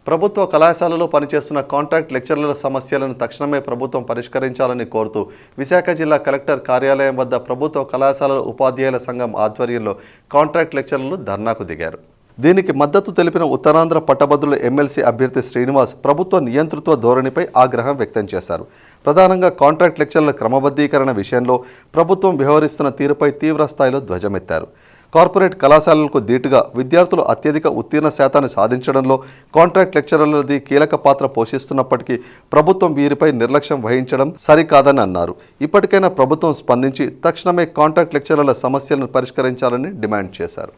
ప్రభుత్వ కళాశాలలో పనిచేస్తున్న కాంట్రాక్ట్ లెక్చరర్ల సమస్యలను తక్షణమే ప్రభుత్వం పరిష్కరించాలని కోరుతూ విశాఖ జిల్లా కలెక్టర్ కార్యాలయం వద్ద ప్రభుత్వ కళాశాలల ఉపాధ్యాయుల సంఘం ఆధ్వర్యంలో కాంట్రాక్ట్ లెక్చరర్లు ధర్నాకు దిగారు. దీనికి మద్దతు తెలిపిన ఉత్తరాంధ్ర పట్టభద్రుల ఎమ్మెల్సీ అభ్యర్థి శ్రీనివాస్ ప్రభుత్వ నియంతృత్వ ధోరణిపై ఆగ్రహం వ్యక్తం చేశారు. ప్రధానంగా కాంట్రాక్ట్ లెక్చరర్ల క్రమబద్ధీకరణ విషయంలో ప్రభుత్వం వ్యవహరిస్తున్న తీరుపై తీవ్ర స్థాయిలో ధ్వజమెత్తారు. కార్పొరేట్ కళాశాలలకు దీటుగా విద్యార్థులు అత్యధిక ఉత్తీర్ణ శాతాన్ని సాధించడంలో కాంట్రాక్ట్ లెక్చరర్లది కీలక పాత్ర పోషిస్తున్నప్పటికీ ప్రభుత్వం వీరిపై నిర్లక్ష్యం వహించడం సరికాదని అన్నారు. ఇప్పటికైనా ప్రభుత్వం స్పందించి తక్షణమే కాంట్రాక్ట్ లెక్చరర్ల సమస్యలను పరిష్కరించాలని డిమాండ్ చేశారు.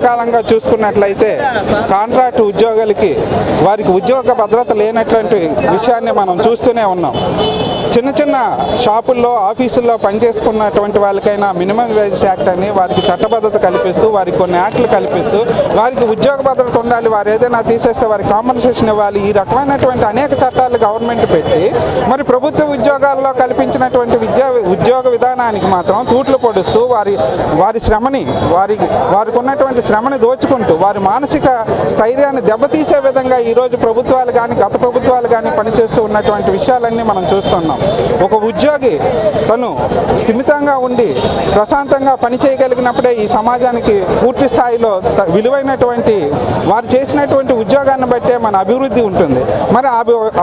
కాలంగా చూసుకున్నట్లయితే కాంట్రాక్ట్ ఉద్యోగులకి వారికి ఉద్యోగ భద్రత లేనటువంటి విషయాన్ని మనం చూస్తూనే ఉన్నాం. చిన్న చిన్న షాపుల్లో ఆఫీసుల్లో పనిచేసుకున్నటువంటి వాళ్ళకైనా మినిమం వేజ్ యాక్ట్ అని వారికి చట్టబద్ధత కల్పిస్తూ వారికి కొన్ని యాక్ట్లు కల్పిస్తూ వారికి ఉద్యోగ భద్రత ఉండాలి, వారు ఏదైనా తీసేస్తే వారికి కాంపన్సేషన్ ఇవ్వాలి, ఈ రకమైనటువంటి అనేక చట్టాలు గవర్నమెంట్ పెట్టి మరి ప్రభుత్వ ఉద్యోగాల్లో కల్పించినటువంటి ఉద్యోగ విధానానికి మాత్రం తూట్లు పొడుస్తూ వారి శ్రమని వారికి ఉన్నటువంటి శ్రమని దోచుకుంటూ వారి మానసిక స్థైర్యాన్ని దెబ్బతీసే విధంగా ఈరోజు ప్రభుత్వాలు కానీ గత ప్రభుత్వాలు కానీ పనిచేస్తూ ఉన్నటువంటి విషయాలన్నీ మనం చూస్తున్నాం. ఒక ఉద్యోగి తను స్థిమితంగా ఉండి ప్రశాంతంగా పని చేయగలిగినప్పుడే ఈ సమాజానికి పూర్తి స్థాయిలో విలువైనటువంటి వారు చేసినటువంటి ఉద్యోగాన్ని బట్టే మన అభివృద్ధి ఉంటుంది. మరి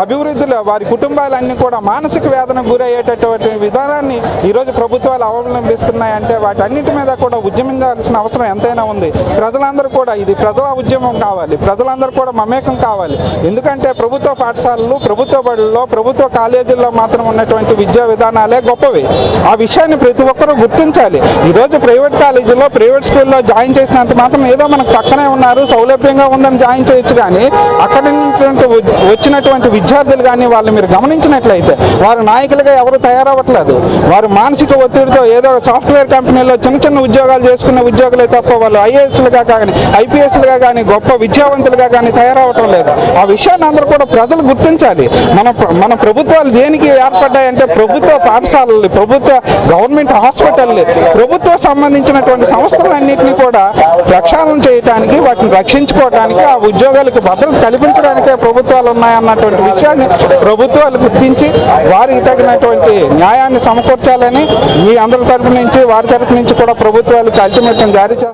అభివృద్ధిలో వారి కుటుంబాలన్నీ కూడా మానసిక వేదనకు గురయ్యేటటువంటి విధానాన్ని ఈరోజు ప్రభుత్వాలు అవలంబిస్తున్నాయంటే వాటన్నిటి మీద కూడా ఉద్యమించాల్సిన అవసరం ఎంతైనా ఉంది. ప్రజలందరూ కూడా ఇది ప్రజల ఉద్యమం కావాలి, ప్రజలందరూ కూడా మమేకం కావాలి. ఎందుకంటే ప్రభుత్వ పాఠశాలలు, ప్రభుత్వ బడుల్లో, ప్రభుత్వ కాలేజీల్లో మాత్రం ఉన్నటువంటి విద్యా విధానాలే గొప్పవి. ఆ విషయాన్ని ప్రతి ఒక్కరూ గుర్తించాలి. ఈరోజు ప్రైవేట్ కాలేజీలో, ప్రైవేట్ స్కూల్లో జాయిన్ చేసినంత మాత్రం ఏదో మనకు పక్కనే ఉన్నారు సౌలభ్యంగా ఉందని జాయిన్ చేయొచ్చు, కానీ అక్కడ వచ్చినటువంటి విద్యార్థులు కానీ వాళ్ళు మీరు గమనించినట్లయితే వారు నాయకులుగా ఎవరు తయారవ్వట్లేదు. వారు మానసిక ఒత్తిడితో ఏదో సాఫ్ట్వేర్ కంపెనీలో చిన్న చిన్న ఉద్యోగాలు చేసుకునే ఉద్యోగులే తప్ప వాళ్ళు ఐఏఎస్లుగా కానీ ఐపీఎస్లుగా కానీ గొప్ప విద్యావంతులుగా కానీ తయారవటం లేదు. ఆ విషయాన్ని అందరూ కూడా ప్రజలు గుర్తించాలి. మన ప్రభుత్వాలు దేనికి ఏర్పడ్డాయంటే ప్రభుత్వ పాఠశాలలు, ప్రభుత్వ గవర్నమెంట్ హాస్పిటల్లు, ప్రభుత్వ సంబంధించినటువంటి సంస్థలన్నింటినీ కూడా ప్రక్షాళన చేయడానికి, వాటిని రక్షించుకోవడానికి, ఆ ఉద్యోగాలకు భద్రత కల్పించడానికే ప్రభుత్వాలు ఉన్నాయన్నటువంటి విషయాన్ని ప్రభుత్వాలు గుర్తించి వారికి తగినటువంటి న్యాయాన్ని సమకూర్చాలని మీ అందరి తరపు నుంచి వారి తరపు నుంచి కూడా ప్రభుత్వాలకు అల్టిమేటం జారీ చేస్తారు.